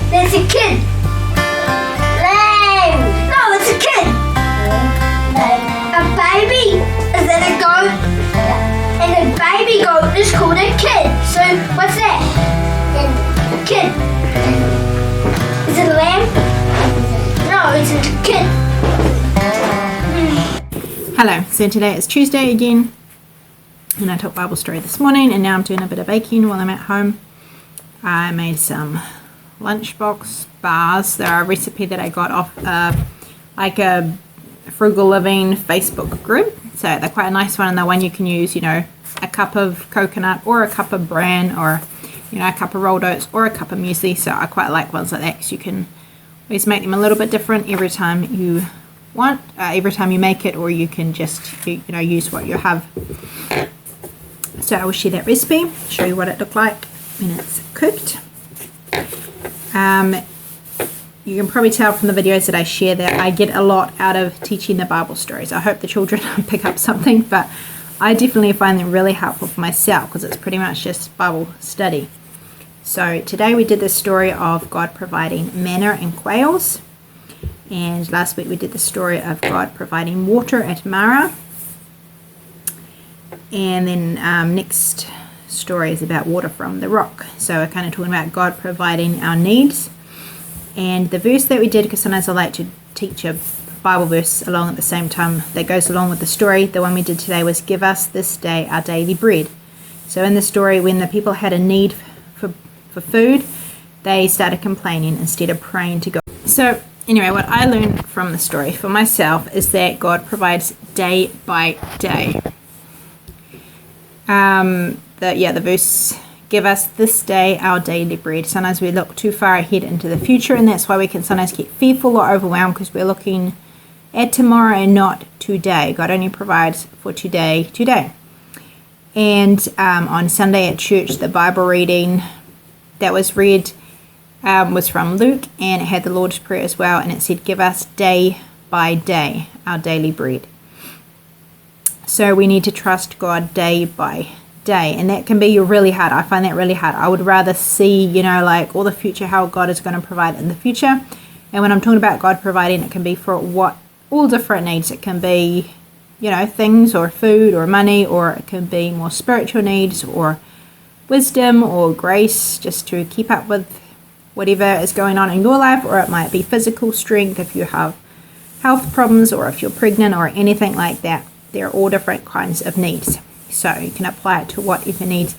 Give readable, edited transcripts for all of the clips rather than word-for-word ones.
There's a kid. Lamb. No, it's a kid. A baby is in a goat. And a baby goat is called a kid. So what's that? A kid. Is it a lamb? No, it's a kid. Hello, so today is Tuesday again, and I taught Bible story this morning, and now I'm doing a bit of baking while I'm at home. I made some Lunchbox Bars. They're a recipe that I got off like a Frugal Living Facebook group. So they're quite a nice one, and they're one you can use, you know, a cup of coconut or a cup of bran or, you know, a cup of rolled oats or a cup of muesli. So I quite like ones like that because you can always make them a little bit different every time you want, every time you make it, or you can just, you know, use what you have. So I will share that recipe, show you what it looked like when it's cooked. You can probably tell from the videos that I share that I get a lot out of teaching the Bible stories. I hope the children pick up something, but I definitely find them really helpful for myself because it's pretty much just Bible study. So today we did the story of God providing manna and quails, and last week we did the story of God providing water at Marah, and then next story is about water from the rock. So we're kind of talking about God providing our needs. And the verse that we did, because sometimes I like to teach a Bible verse along at the same time that goes along with the story, the one we did today was, give us this day our daily bread. So in the story, when the people had a need for food, they started complaining instead of praying to God. So anyway, what I learned from the story for myself is that God provides day by day. The verse, give us this day our daily bread. Sometimes we look too far ahead into the future, and that's why we can sometimes get fearful or overwhelmed, because we're looking at tomorrow and not today. God only provides for today. And on Sunday at church, the Bible reading that was read was from Luke, and it had the Lord's Prayer as well, and it said, give us day by day our daily bread. So we need to trust God day by day, and that can be really hard. I find that really hard. I would rather see, you know, like all the future, how God is going to provide in the future. And when I'm talking about God providing, it can be for all different needs. It can be, you know, things or food or money, or it can be more spiritual needs or wisdom or grace just to keep up with whatever is going on in your life, or it might be physical strength if you have health problems, or if you're pregnant or anything like that. There are all different kinds of needs, so you can apply it to whatever needs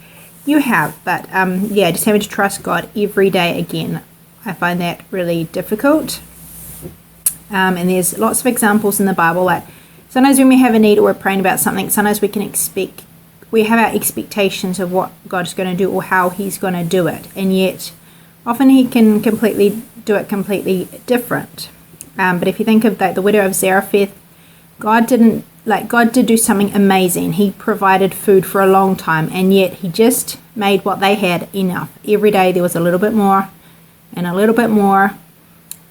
you have. But just having to trust God every day again, I find that really difficult. And there's lots of examples in the Bible, like sometimes when we have a need or we're praying about something, sometimes we have our expectations of what God's going to do or how he's going to do it, and yet often he can do it completely different. But if you think of the widow of Zarephath, God did do something amazing. He provided food for a long time, and yet he just made what they had enough. Every day there was a little bit more and a little bit more.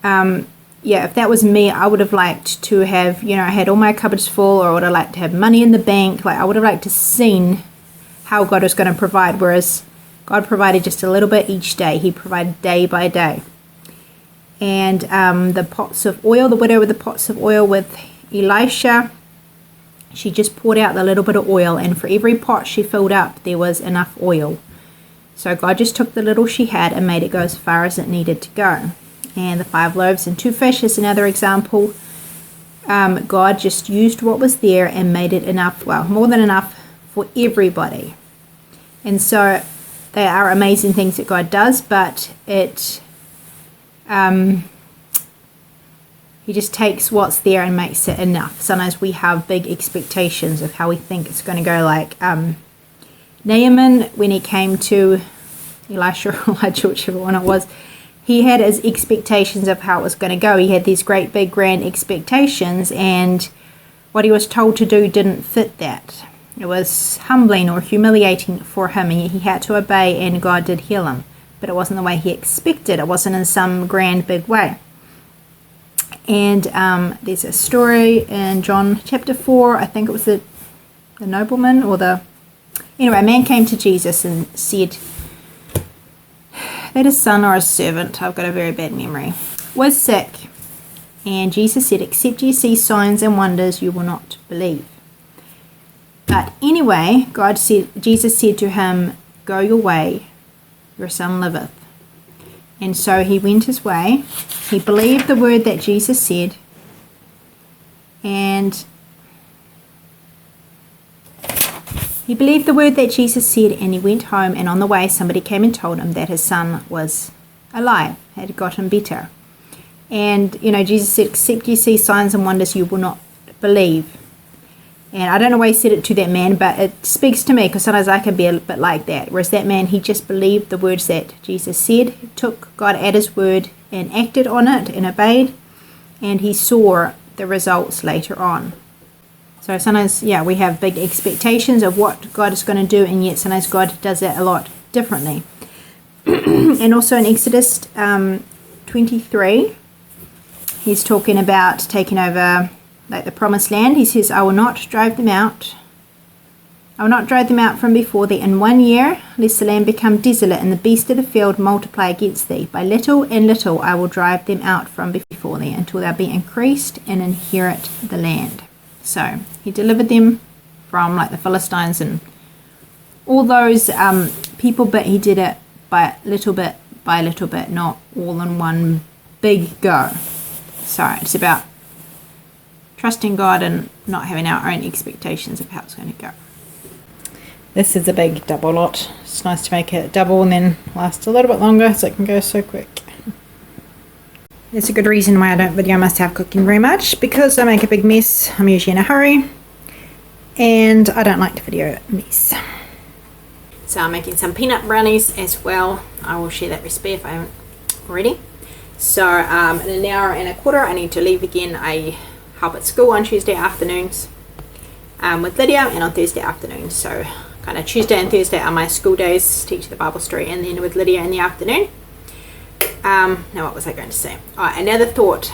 If that was me, I would have liked to have, you know, I had all my cupboards full, or I would have liked to have money in the bank. Like, I would have liked to seen how God was going to provide, whereas God provided just a little bit each day. He provided day by day. And the pots of oil, the widow with the pots of oil with Elisha, she just poured out the little bit of oil, and for every pot she filled up, there was enough oil. So God just took the little she had and made it go as far as it needed to go. And the 5 loaves and 2 fish is another example. God just used what was there and made it enough, well, more than enough for everybody. And so they are amazing things that God does, but he just takes what's there and makes it enough. Sometimes we have big expectations of how we think it's going to go, like Naaman, when he came to Elisha, whichever one it was, he had his expectations of how it was going to go. He had these great big grand expectations, and what he was told to do didn't fit that. It was humbling or humiliating for him, and he had to obey, and God did heal him. But it wasn't the way he expected. It wasn't in some grand big way. And there's a story in John chapter 4, I think it was the nobleman or anyway, a man came to Jesus and said, that a son or a servant, I've got a very bad memory, was sick. And Jesus said, except you see signs and wonders, you will not believe. But anyway, Jesus said to him, go your way, your son liveth. And so he went his way. He believed the word that Jesus said. And he believed the word that Jesus said, and he went home, and on the way somebody came and told him that his son was alive, had gotten better. And, Jesus said, except you see signs and wonders, you will not believe. And I don't know why he said it to that man, but it speaks to me, because sometimes I can be a bit like that. Whereas that man, he just believed the words that Jesus said. He took God at his word and acted on it and obeyed. And he saw the results later on. So sometimes, we have big expectations of what God is going to do, and yet sometimes God does that a lot differently. And also in Exodus 23, he's talking about taking over the promised land. He says, I will not drive them out. I will not drive them out from before thee in 1 year, lest the land become desolate, and the beasts of the field multiply against thee. By little and little I will drive them out from before thee, until thou be increased and inherit the land. So he delivered them from the Philistines and all those people, but he did it by little bit, not all in one big go. So it's about trusting God and not having our own expectations of how it's going to go. This is a big double lot. It's nice to make it double and then last a little bit longer so it can go so quick. That's a good reason why I don't video myself cooking very much, because I make a big mess. I'm usually in a hurry and I don't like to video a mess. So I'm making some peanut brownies as well. I will share that recipe if I haven't already. So in an hour and a quarter I need to leave again. I help at school on Tuesday afternoons with Lydia, and on Thursday afternoons. So kind of Tuesday and Thursday are my school days, teach the Bible story, and then with Lydia in the afternoon. Now what was I going to say? Another thought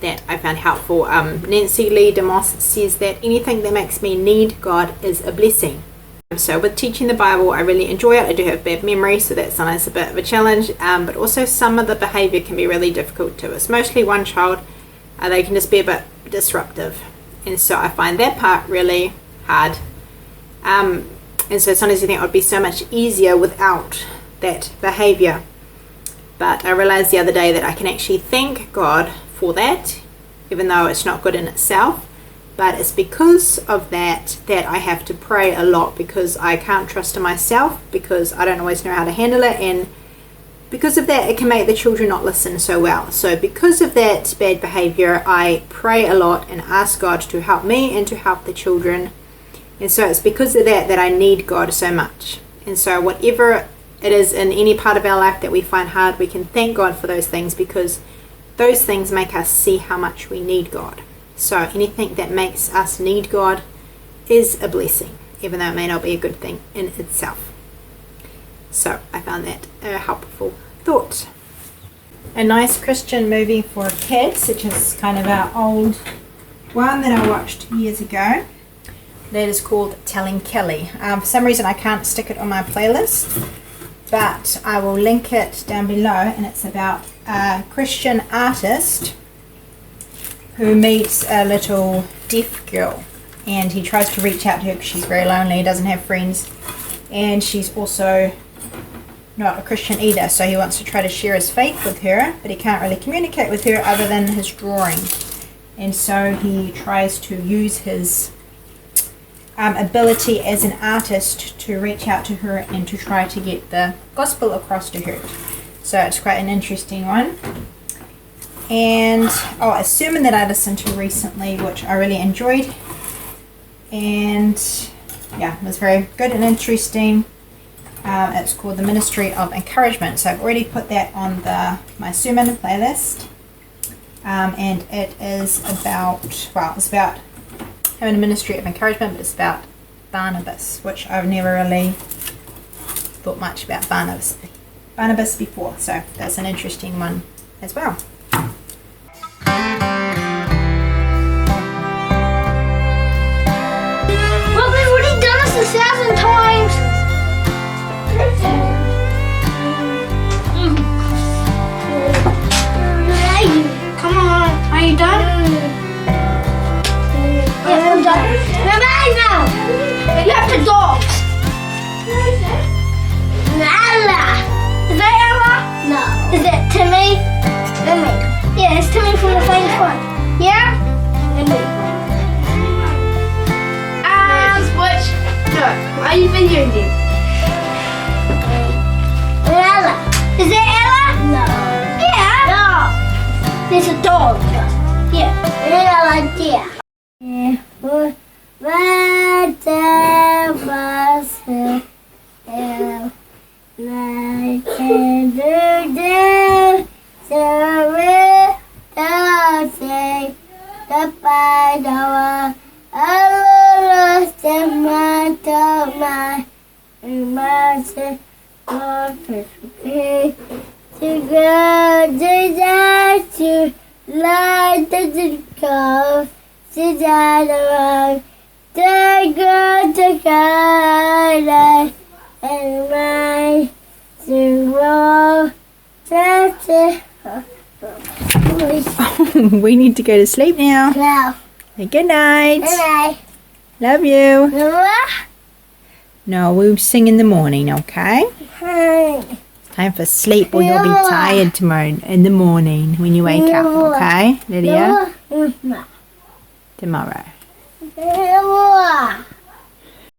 that I found helpful, Nancy Lee DeMoss says that anything that makes me need God is a blessing. So with teaching the Bible, I really enjoy it. I do have bad memory, so that's sometimes a bit of a challenge, but also some of the behaviour can be really difficult too. It's mostly one child. They can just be a bit disruptive, and so I find that part really hard, and so sometimes you think it would be so much easier without that behaviour. But I realized the other day that I can actually thank God for that, even though it's not good in itself. But it's because of that I have to pray a lot, because I can't trust in myself, because I don't always know how to handle it, and because of that it can make the children not listen so well. So because of that bad behavior, I pray a lot and ask God to help me and to help the children. And so it's because of that I need God so much. And so whatever it is in any part of our life that we find hard, we can thank God for those things, because those things make us see how much we need God. So anything that makes us need God is a blessing, even though it may not be a good thing in itself. So I found that a helpful thought. A nice Christian movie for kids, which is kind of our old one that I watched years ago. That is called Telling Kelly. For some reason I can't stick it on my playlist, but I will link it down below, and it's about a Christian artist who meets a little deaf girl, and he tries to reach out to her because she's very lonely, doesn't have friends, and she's also not a Christian either, so he wants to try to share his faith with her, but he can't really communicate with her other than his drawing. And so he tries to use his ability as an artist to reach out to her and to try to get the gospel across to her. So it's quite an interesting one. And a sermon that I listened to recently, which I really enjoyed, and it was very good and interesting. It's called The Ministry of Encouragement. So I've already put that on my sermon playlist, and it is about, it's about having a ministry of encouragement, but it's about Barnabas, which I've never really thought much about Barnabas before. So that's an interesting one as well. Well, we've already done this 1,000 times. keep video you. Ella. Is it Ella? No. Yeah. No. There's a dog. Yeah. Ella, dear. We need to go to sleep now. No. Good night. Good night. Love you. No, we'll sing in the morning, okay? Time for sleep or you'll be tired tomorrow in the morning when you wake up, okay, Lydia? Tomorrow.